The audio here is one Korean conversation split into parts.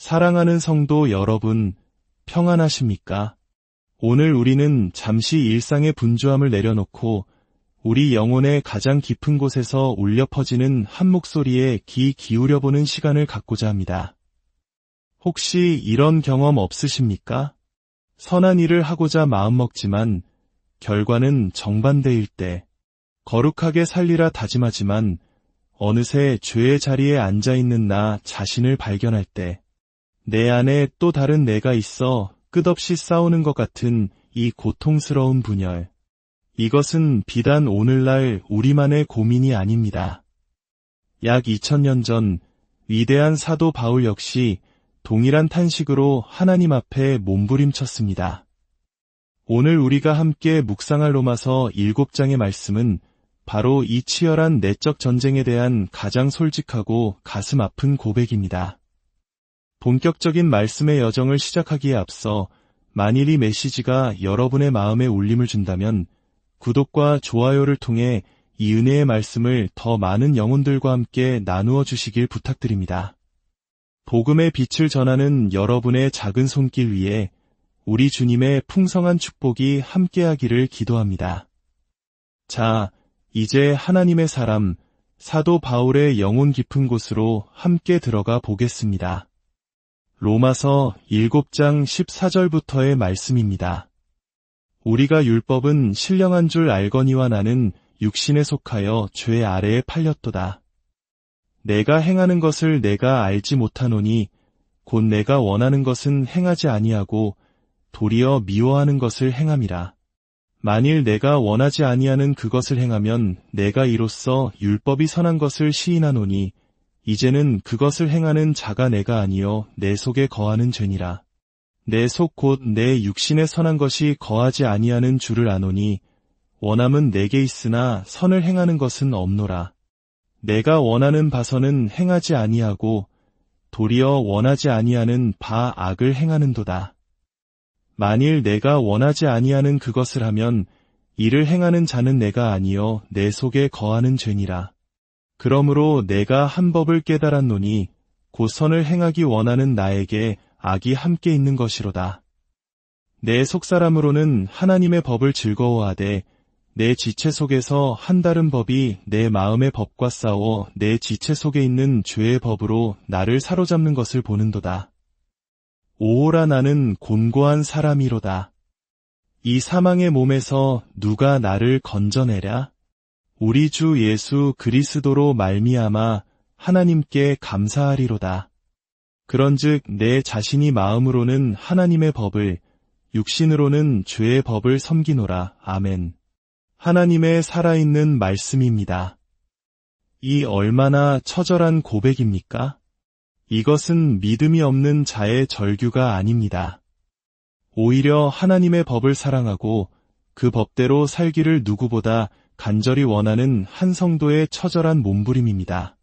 사랑하는 성도 여러분, 평안하십니까? 오늘 우리는 잠시 일상의 분주함을 내려놓고 우리 영혼의 가장 깊은 곳에서 울려 퍼지는 한 목소리에 귀 기울여보는 시간을 갖고자 합니다. 혹시 이런 경험 없으십니까? 선한 일을 하고자 마음먹지만 결과는 정반대일 때, 거룩하게 살리라 다짐하지만 어느새 죄의 자리에 앉아있는 나 자신을 발견할 때, 내 안에 또 다른 내가 있어 끝없이 싸우는 것 같은 이 고통스러운 분열. 이것은 비단 오늘날 우리만의 고민이 아닙니다. 약 2000년 전 위대한 사도 바울 역시 동일한 탄식으로 하나님 앞에 몸부림쳤습니다. 오늘 우리가 함께 묵상할 로마서 7장의 말씀은 바로 이 치열한 내적 전쟁에 대한 가장 솔직하고 가슴 아픈 고백입니다. 본격적인 말씀의 여정을 시작하기에 앞서 만일 이 메시지가 여러분의 마음에 울림을 준다면 구독과 좋아요를 통해 이 은혜의 말씀을 더 많은 영혼들과 함께 나누어 주시길 부탁드립니다. 복음의 빛을 전하는 여러분의 작은 손길 위에 우리 주님의 풍성한 축복이 함께하기를 기도합니다. 자, 이제 하나님의 사람, 사도 바울의 영혼 깊은 곳으로 함께 들어가 보겠습니다. 로마서 7장 14절부터의 말씀입니다. 우리가 율법은 신령한 줄 알거니와 나는 육신에 속하여 죄 아래에 팔렸도다. 내가 행하는 것을 내가 알지 못하노니 곧 내가 원하는 것은 행하지 아니하고 도리어 미워하는 것을 행함이라. 만일 내가 원하지 아니하는 그것을 행하면 내가 이로써 율법이 선한 것을 시인하노니 이제는 그것을 행하는 자가 내가 아니요 내 속에 거하는 죄니라. 내 속 곧 내 육신에 선한 것이 거하지 아니하는 줄을 아노니 원함은 내게 있으나 선을 행하는 것은 없노라. 내가 원하는 바서는 행하지 아니하고 도리어 원하지 아니하는 바 악을 행하는도다. 만일 내가 원하지 아니하는 그것을 하면 이를 행하는 자는 내가 아니요 내 속에 거하는 죄니라. 그러므로 내가 한 법을 깨달았노니 곧 선을 행하기 원하는 나에게 악이 함께 있는 것이로다. 내 속사람으로는 하나님의 법을 즐거워하되 내 지체 속에서 한 다른 법이 내 마음의 법과 싸워 내 지체 속에 있는 죄의 법으로 나를 사로잡는 것을 보는도다. 오호라 나는 곤고한 사람이로다. 이 사망의 몸에서 누가 나를 건져내랴? 우리 주 예수 그리스도로 말미암아 하나님께 감사하리로다. 그런즉 내 자신이 마음으로는 하나님의 법을, 육신으로는 죄의 법을 섬기노라. 아멘. 하나님의 살아있는 말씀입니다. 이 얼마나 처절한 고백입니까? 이것은 믿음이 없는 자의 절규가 아닙니다. 오히려 하나님의 법을 사랑하고 그 법대로 살기를 누구보다 간절히 원하는 한 성도의 처절한 몸부림입니다.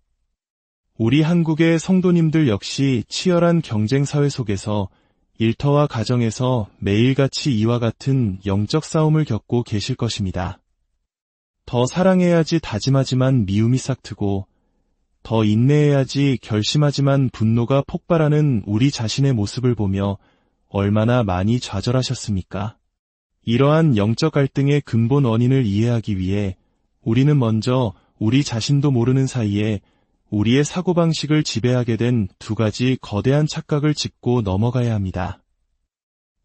우리 한국의 성도님들 역시 치열한 경쟁사회 속에서 일터와 가정에서 매일같이 이와 같은 영적 싸움을 겪고 계실 것입니다. 더 사랑해야지 다짐하지만 미움이 싹트고 더 인내해야지 결심하지만 분노가 폭발하는 우리 자신의 모습을 보며 얼마나 많이 좌절하셨습니까? 이러한 영적 갈등의 근본 원인을 이해하기 위해 우리는 먼저 우리 자신도 모르는 사이에 우리의 사고방식을 지배하게 된 두 가지 거대한 착각을 짚고 넘어가야 합니다.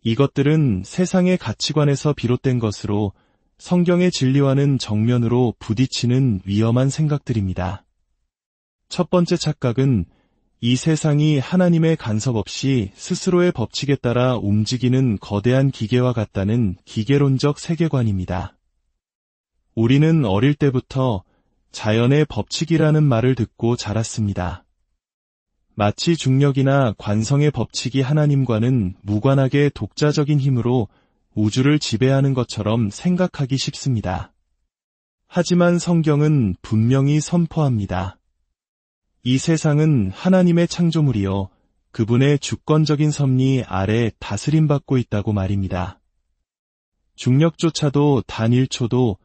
이것들은 세상의 가치관에서 비롯된 것으로 성경의 진리와는 정면으로 부딪히는 위험한 생각들입니다. 첫 번째 착각은 이 세상이 하나님의 간섭 없이 스스로의 법칙에 따라 움직이는 거대한 기계와 같다는 기계론적 세계관입니다. 우리는 어릴 때부터 자연의 법칙이라는 말을 듣고 자랐습니다. 마치 중력이나 관성의 법칙이 하나님과는 무관하게 독자적인 힘으로 우주를 지배하는 것처럼 생각하기 쉽습니다. 하지만 성경은 분명히 선포합니다. 이 세상은 하나님의 창조물이요 그분의 주권적인 섭리 아래 다스림받고 있다고 말입니다. 중력조차도 단 1초도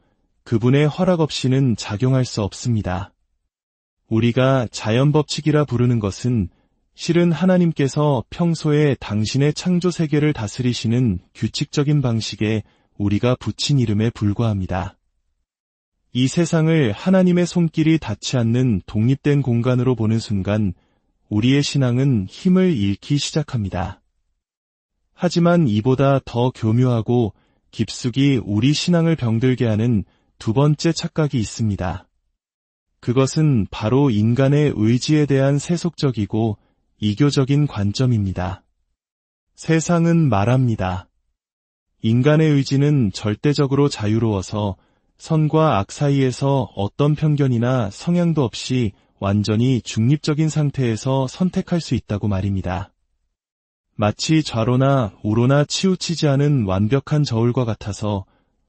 그분의 허락 없이는 작용할 수 없습니다. 우리가 자연법칙이라 부르는 것은 실은 하나님께서 평소에 당신의 창조 세계를 다스리시는 규칙적인 방식에 우리가 붙인 이름에 불과합니다. 이 세상을 하나님의 손길이 닿지 않는 독립된 공간으로 보는 순간 우리의 신앙은 힘을 잃기 시작합니다. 하지만 이보다 더 교묘하고 깊숙이 우리 신앙을 병들게 하는 두 번째 착각이 있습니다. 그것은 바로 인간의 의지에 대한 세속적이고 이교적인 관점입니다. 세상은 말합니다. 인간의 의지는 절대적으로 자유로워서 선과 악 사이에서 어떤 편견이나 성향도 없이 완전히 중립적인 상태에서 선택할 수 있다고 말입니다. 마치 좌로나 우로나 치우치지 않은 완벽한 저울과 같아서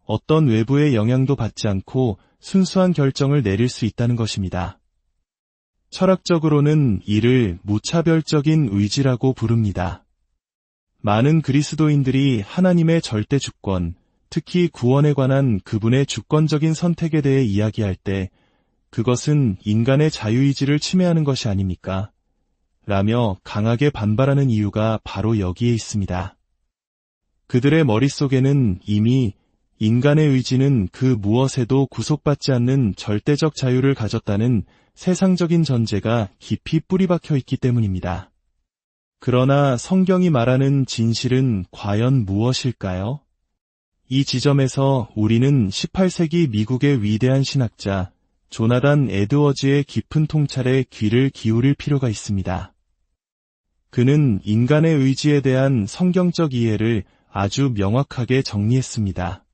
어떤 외부의 영향도 받지 않고 순수한 결정을 내릴 수 있다는 것입니다. 철학적으로는 이를 무차별적인 의지라고 부릅니다. 많은 그리스도인들이 하나님의 절대 주권, 특히 구원에 관한 그분의 주권적인 선택에 대해 이야기할 때 그것은 인간의 자유의지를 침해하는 것이 아닙니까? 라며 강하게 반발하는 이유가 바로 여기에 있습니다. 그들의 머릿속에는 이미 인간의 의지는 그 무엇에도 구속받지 않는 절대적 자유를 가졌다는 세상적인 전제가 깊이 뿌리박혀 있기 때문입니다. 그러나 성경이 말하는 진실은 과연 무엇일까요? 이 지점에서 우리는 18세기 미국의 위대한 신학자 조나단 에드워즈의 깊은 통찰에 귀를 기울일 필요가 있습니다. 그는 인간의 의지에 대한 성경적 이해를 아주 명확하게 정리했습니다.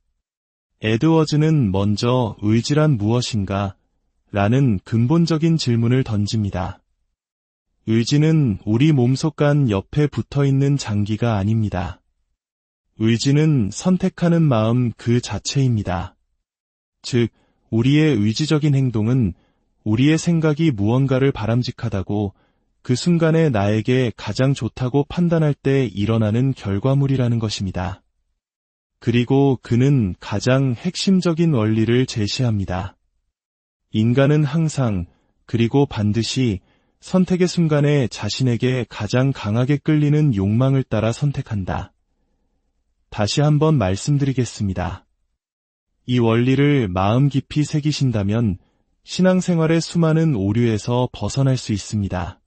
에드워즈는 먼저 의지란 무엇인가? 라는 근본적인 질문을 던집니다. 의지는 우리 몸속간 옆에 붙어있는 장기가 아닙니다. 의지는 선택하는 마음 그 자체입니다. 즉, 우리의 의지적인 행동은 우리의 생각이 무언가를 바람직하다고 그 순간에 나에게 가장 좋다고 판단할 때 일어나는 결과물이라는 것입니다. 그리고 그는 가장 핵심적인 원리를 제시합니다. 인간은 항상 그리고 반드시 선택의 순간에 자신에게 가장 강하게 끌리는 욕망을 따라 선택한다. 다시 한번 말씀드리겠습니다. 이 원리를 마음 깊이 새기신다면 신앙생활의 수많은 오류에서 벗어날 수 있습니다.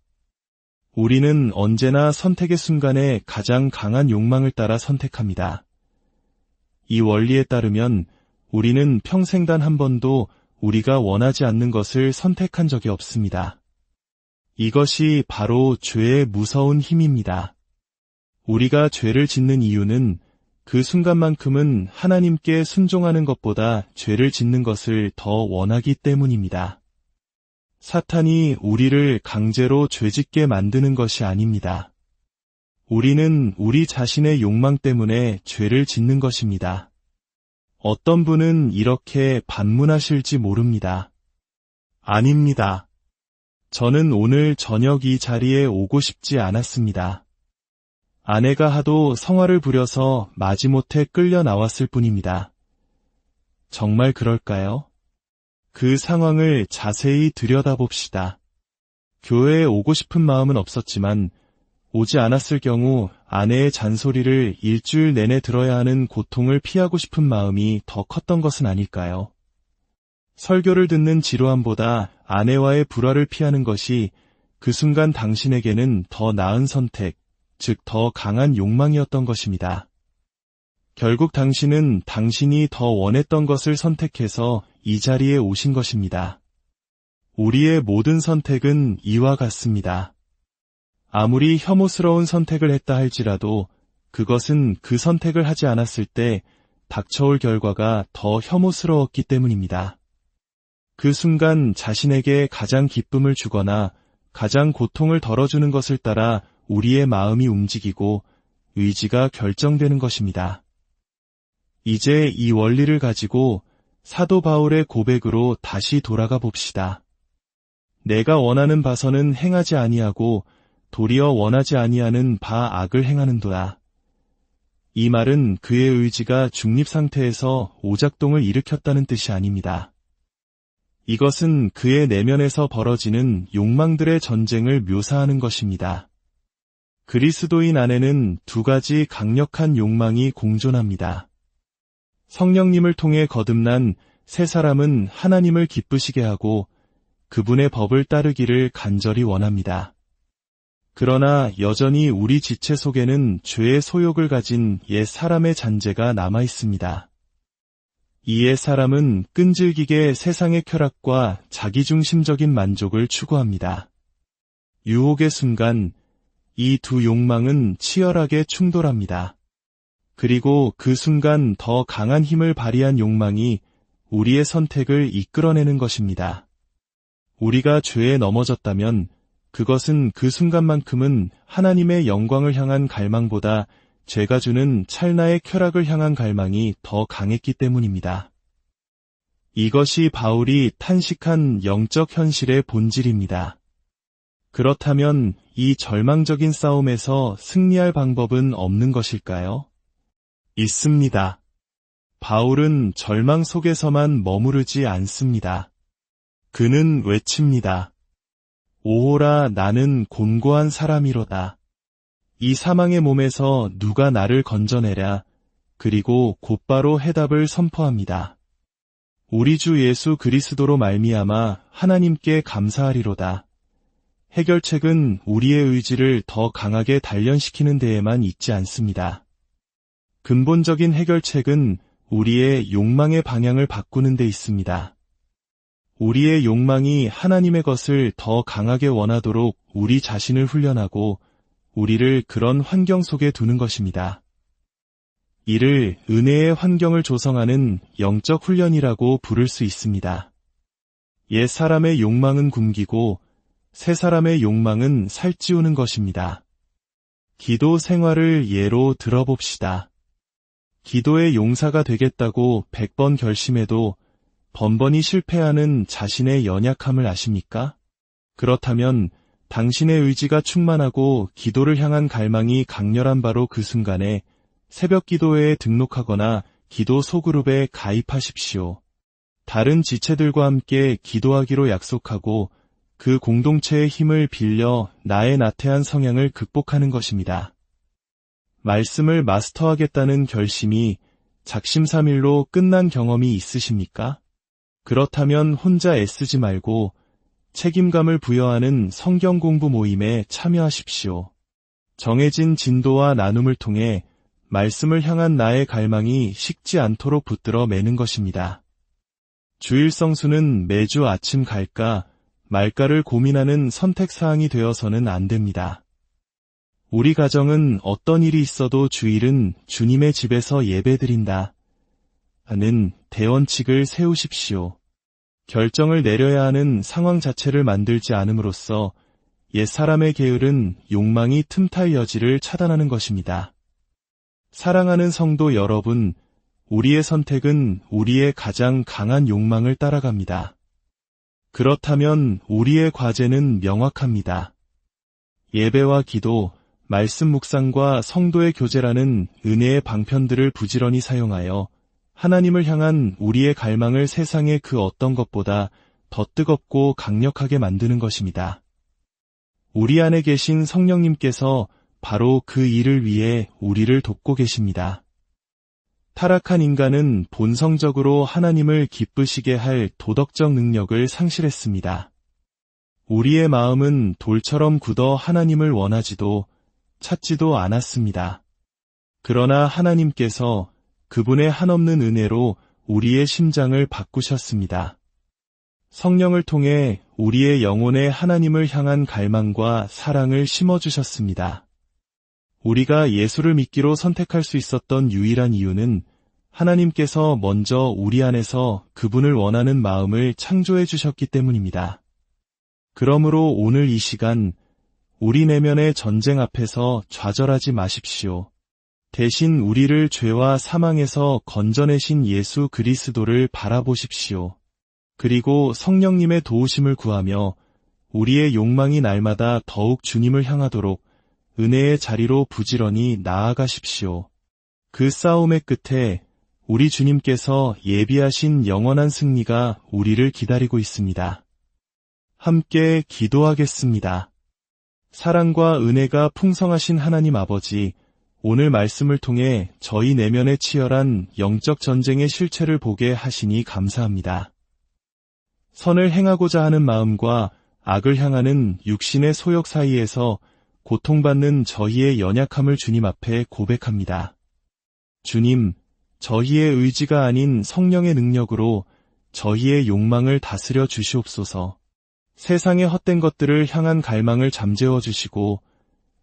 우리는 언제나 선택의 순간에 가장 강한 욕망을 따라 선택합니다. 이 원리에 따르면 우리는 평생 단 한 번도 우리가 원하지 않는 것을 선택한 적이 없습니다. 이것이 바로 죄의 무서운 힘입니다. 우리가 죄를 짓는 이유는 그 순간만큼은 하나님께 순종하는 것보다 죄를 짓는 것을 더 원하기 때문입니다. 사탄이 우리를 강제로 죄짓게 만드는 것이 아닙니다. 우리는 우리 자신의 욕망 때문에 죄를 짓는 것입니다. 어떤 분은 이렇게 반문하실지 모릅니다. 아닙니다. 저는 오늘 저녁 이 자리에 오고 싶지 않았습니다. 아내가 하도 성화를 부려서 마지못해 끌려 나왔을 뿐입니다. 정말 그럴까요? 그 상황을 자세히 들여다봅시다. 교회에 오고 싶은 마음은 없었지만 오지 않았을 경우 아내의 잔소리를 일주일 내내 들어야 하는 고통을 피하고 싶은 마음이 더 컸던 것은 아닐까요? 설교를 듣는 지루함보다 아내와의 불화를 피하는 것이 그 순간 당신에게는 더 나은 선택, 즉 더 강한 욕망이었던 것입니다. 결국 당신은 당신이 더 원했던 것을 선택해서 이 자리에 오신 것입니다. 우리의 모든 선택은 이와 같습니다. 아무리 혐오스러운 선택을 했다 할지라도 그것은 그 선택을 하지 않았을 때 닥쳐올 결과가 더 혐오스러웠기 때문입니다. 그 순간 자신에게 가장 기쁨을 주거나 가장 고통을 덜어주는 것을 따라 우리의 마음이 움직이고 의지가 결정되는 것입니다. 이제 이 원리를 가지고 사도 바울의 고백으로 다시 돌아가 봅시다. 내가 원하는 바서는 행하지 아니하고 도리어 원하지 아니하는 바 악을 행하는도다. 이 말은 그의 의지가 중립 상태에서 오작동을 일으켰다는 뜻이 아닙니다. 이것은 그의 내면에서 벌어지는 욕망들의 전쟁을 묘사하는 것입니다. 그리스도인 안에는 두 가지 강력한 욕망이 공존합니다. 성령님을 통해 거듭난 새 사람은 하나님을 기쁘시게 하고 그분의 법을 따르기를 간절히 원합니다. 그러나 여전히 우리 지체 속에는 죄의 소욕을 가진 옛 사람의 잔재가 남아 있습니다. 이 옛 사람은 끈질기게 세상의 쾌락과 자기중심적인 만족을 추구합니다. 유혹의 순간 이 두 욕망은 치열하게 충돌합니다. 그리고 그 순간 더 강한 힘을 발휘한 욕망이 우리의 선택을 이끌어내는 것입니다. 우리가 죄에 넘어졌다면 그것은 그 순간만큼은 하나님의 영광을 향한 갈망보다 죄가 주는 찰나의 쾌락을 향한 갈망이 더 강했기 때문입니다. 이것이 바울이 탄식한 영적 현실의 본질입니다. 그렇다면 이 절망적인 싸움에서 승리할 방법은 없는 것일까요? 있습니다. 바울은 절망 속에서만 머무르지 않습니다. 그는 외칩니다. 오호라 나는 곤고한 사람이로다. 이 사망의 몸에서 누가 나를 건져내랴. 그리고 곧바로 해답을 선포합니다. 우리 주 예수 그리스도로 말미암아 하나님께 감사하리로다. 해결책은 우리의 의지를 더 강하게 단련시키는 데에만 있지 않습니다. 근본적인 해결책은 우리의 욕망의 방향을 바꾸는 데 있습니다. 우리의 욕망이 하나님의 것을 더 강하게 원하도록 우리 자신을 훈련하고 우리를 그런 환경 속에 두는 것입니다. 이를 은혜의 환경을 조성하는 영적 훈련이라고 부를 수 있습니다. 옛 사람의 욕망은 굶기고 새 사람의 욕망은 살찌우는 것입니다. 기도 생활을 예로 들어봅시다. 기도의 용사가 되겠다고 100번 결심해도 번번이 실패하는 자신의 연약함을 아십니까? 그렇다면 당신의 의지가 충만하고 기도를 향한 갈망이 강렬한 바로 그 순간에 새벽 기도회에 등록하거나 기도 소그룹에 가입하십시오. 다른 지체들과 함께 기도하기로 약속하고 그 공동체의 힘을 빌려 나의 나태한 성향을 극복하는 것입니다. 말씀을 마스터하겠다는 결심이 작심삼일로 끝난 경험이 있으십니까? 그렇다면 혼자 애쓰지 말고 책임감을 부여하는 성경 공부 모임에 참여하십시오. 정해진 진도와 나눔을 통해 말씀을 향한 나의 갈망이 식지 않도록 붙들어 매는 것입니다. 주일 성수는 매주 아침 갈까 말까를 고민하는 선택사항이 되어서는 안 됩니다. 우리 가정은 어떤 일이 있어도 주일은 주님의 집에서 예배드린다 하는 대원칙을 세우십시오. 결정을 내려야 하는 상황 자체를 만들지 않음으로써 옛 사람의 게으른 욕망이 틈탈 여지를 차단하는 것입니다. 사랑하는 성도 여러분, 우리의 선택은 우리의 가장 강한 욕망을 따라갑니다. 그렇다면 우리의 과제는 명확합니다. 예배와 기도, 말씀 묵상과 성도의 교제라는 은혜의 방편들을 부지런히 사용하여 하나님을 향한 우리의 갈망을 세상의 그 어떤 것보다 더 뜨겁고 강력하게 만드는 것입니다. 우리 안에 계신 성령님께서 바로 그 일을 위해 우리를 돕고 계십니다. 타락한 인간은 본성적으로 하나님을 기쁘시게 할 도덕적 능력을 상실했습니다. 우리의 마음은 돌처럼 굳어 하나님을 원하지도 찾지도 않았습니다. 그러나 하나님께서 그분의 한없는 은혜로 우리의 심장을 바꾸셨습니다. 성령을 통해 우리의 영혼에 하나님을 향한 갈망과 사랑을 심어주셨습니다. 우리가 예수를 믿기로 선택할 수 있었던 유일한 이유는 하나님께서 먼저 우리 안에서 그분을 원하는 마음을 창조해 주셨기 때문입니다. 그러므로 오늘 이 시간 우리 내면의 전쟁 앞에서 좌절하지 마십시오. 대신 우리를 죄와 사망에서 건져내신 예수 그리스도를 바라보십시오. 그리고 성령님의 도우심을 구하며 우리의 욕망이 날마다 더욱 주님을 향하도록 은혜의 자리로 부지런히 나아가십시오. 그 싸움의 끝에 우리 주님께서 예비하신 영원한 승리가 우리를 기다리고 있습니다. 함께 기도하겠습니다. 사랑과 은혜가 풍성하신 하나님 아버지, 오늘 말씀을 통해 저희 내면의 치열한 영적 전쟁의 실체를 보게 하시니 감사합니다. 선을 행하고자 하는 마음과 악을 향하는 육신의 소욕 사이에서 고통받는 저희의 연약함을 주님 앞에 고백합니다. 주님, 저희의 의지가 아닌 성령의 능력으로 저희의 욕망을 다스려 주시옵소서. 세상의 헛된 것들을 향한 갈망을 잠재워 주시고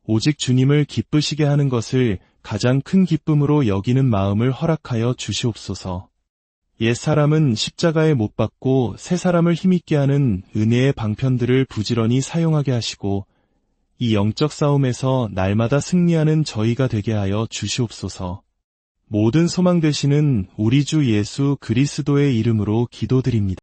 오직 주님을 기쁘시게 하는 것을 가장 큰 기쁨으로 여기는 마음을 허락하여 주시옵소서. 옛사람은 십자가에 못 박고 새사람을 힘있게 하는 은혜의 방편들을 부지런히 사용하게 하시고 이 영적 싸움에서 날마다 승리하는 저희가 되게 하여 주시옵소서. 모든 소망 되시는 우리 주 예수 그리스도의 이름으로 기도드립니다.